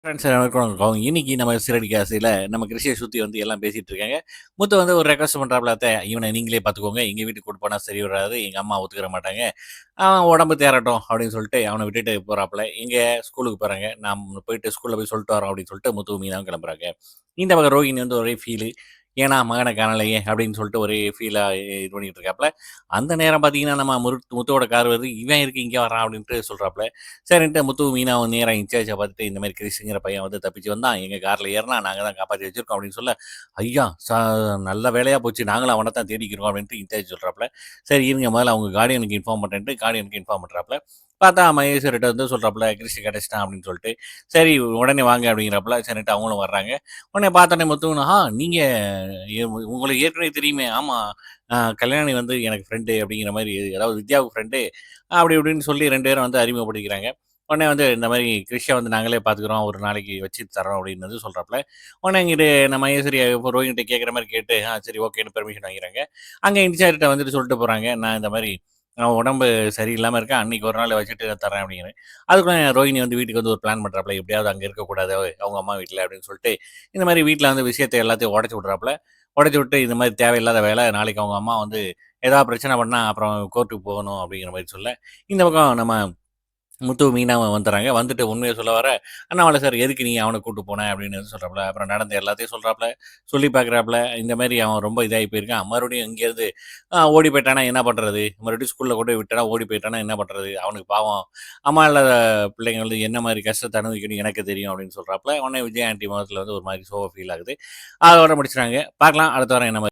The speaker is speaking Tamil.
ஃப்ரெண்ட்ஸ் எல்லாருக்கும் வணக்கம். இன்னைக்கு நம்ம சிறடி காசையில நம்ம கிருஷிய சுத்தி வந்து எல்லாம் பேசிட்டு இருக்காங்க. முத்து வந்து ஒரு ரெக்வெஸ்ட் பண்றாப்ல, "அத்த இவன நீங்களே பார்த்துக்கோங்க. எங்க வீட்டுக்கு கூட்டு போனா சரி வராது. எங்க அம்மா ஒத்துக்கிற மாட்டாங்க. அவன் உடம்பு தேறட்டும்" அப்படின்னு சொல்லிட்டு அவன விட்டுட்டு போறாப்ல. எங்க ஸ்கூலுக்கு போறாங்க. "நான் போயிட்டு ஸ்கூல்ல போய் சொல்லிட்டு வரோம்" அப்படின்னு சொல்லிட்டு முத்துவும் மீனாவும் கிளம்புறாங்க. இந்த பக்கம் ரோகிணி வந்து ஒரே ஃபீலு. ஏன்னா மகன காணலையே அப்படின்னு சொல்லிட்டு ஒரே ஃபீலா இது பண்ணிட்டு இருக்காப்ல. அந்த நேரம் பார்த்தீங்கன்னா, நம்ம முத்துவோட கார் வருது. "இவன் எதுக்கு இங்க வரான்?" அப்படின்ட்டு சொல்றாப்ல. சரின்ட்டு முத்து, மீனாவும் நேரா இன்சார்ஜ பார்த்துட்டு, இந்த மாரி கிரிஷ்ங்கிற பையன் வந்து தப்பிச்சு வந்தான். எங்க கார்ல ஏறுனான். நாங்க தான் காப்பாத்தி வச்சிருக்கோம் அப்படின்னு சொல்ல, ஐயா! நல்ல வேலையா போச்சு. நாங்களும் அவன தான் தேடிக்கிறோம் அப்படின்ட்டு இன்சார்ஜ் சொல்றாப்ல. சரி இருங்க முதல்ல அவங்க கார்டியனுக்கு இன்ஃபார்ம் பண்றேன்ட்டு கார்டியனுக்கு இன்ஃபார்ம் பண்றாப்ல. பார்த்தா மகேஸ்வரிட்ட வந்து சொல்றாப்ல, "கிரிஷ் கிடைச்சிட்டான்" அப்படின்னு சொல்லிட்டு. சரி உடனே வாங்க அப்படிங்கிறாப்ல. சரின்ட்டு அவங்களும் வர்றாங்க. உடனே பார்த்தோனே முத்துவும், நீங்க உங்களுக்கு ஏற்கனவே தெரியுமே. ஆமா. கல்யாணி வந்து எனக்கு ஃப்ரெண்டு" அப்படிங்கிற மாரி, அதாவது வித்யாவுக்கு ஃப்ரெண்டு அப்படி இப்படின்னு சொல்லி 2 பேரும் வந்து அறிமுகப்படுத்திக்கிறாங்க. உடனே வந்து இந்த மாரி "கிரிஷ வந்து நாங்களே பார்த்துக்குறோம். ஒரு நாளைக்கு வச்சு தர்றோம்" அப்படின்னு வந்து சொல்றாப்ல. உடனே இங்கிட்டு நம்ம மகேஸ்வரி இப்போ ரோஹிணிட்ட கேட்குற மாரி கேட்டு, சரி ஓகேன்னு பெர்மிஷன் வாங்கிக்கிறாங்க. அங்க இன்சார்ஜ்ட்ட வந்துட்டு சொல்லிட்டு போறாங்க. நான் இந்த மாரி அவன் உடம்பு சரியில்லாம இருக்கான். அன்னைக்கு ஒரு நாள் வச்சுட்டு தர்றேன் அப்படிங்கிறேன். அதுக்குள்ள ரோஹிணி வந்து வீட்டுக்கு வந்து ஒரு பிளான் பண்றாப்ல. எப்படியாவது அங்க இருக்கக்கூடாது அவங்க அம்மா வீட்ல அப்படின்னு சொல்லிட்டு, இந்த மாரி வீட்ல வந்து விஷயத்த எல்லாத்தையும் உடைச்சு விட்றாப்ல. உடைச்சு விட்டு இந்த மாரி தேவையில்லாத வேலை. நாளைக்கு அவங்க அம்மா வந்து ஏதாவது பிரச்சனை பண்ணா அப்புறம் கோர்ட்டுக்கு போகணும் அப்படிங்கிற மாரி சொல்ல, இந்த பக்கம் நம்ம முத்து, மீனாவும் வந்துர்றாங்க. வந்துட்டு உண்மைய சொல்ல வர, "அண்ணாமலை சார் எதுக்கு நீ அவன கூட்டு போன?" அப்படின்னு வந்து சொல்றாப்ல. அப்புறம் நடந்த எல்லாத்தையும் சொல்றாப்ல. சொல்லி பார்க்குறாப்ல. இந்த மாரி அவன் ரொம்ப இதாகி போயிருக்கான். மறுபடியும் இங்கேருந்து ஓடி போயிட்டான்னா என்ன பண்றது? மறுபடியும் ஸ்கூல்ல கொண்டு போய் விட்டனா ஓடி போயிட்டான்னா என்ன பண்றது? அவனுக்கு பாவம் அம்மா இல்லாத பிள்ளைங்க வந்து என்ன மாரி கஷ்டத்த அனுபவிக்கணும்னு எனக்கு தெரியும் அப்படின்னு சொல்றாப்ல. உடனே விஜயா ஆன்டி முகத்துல வந்து ஒரு மாரி சோக ஃபீல் ஆகுது. அதோட முடிச்சுட்டாங்க. பார்க்கலாம் அடுத்த வாரம் என்ன மாரி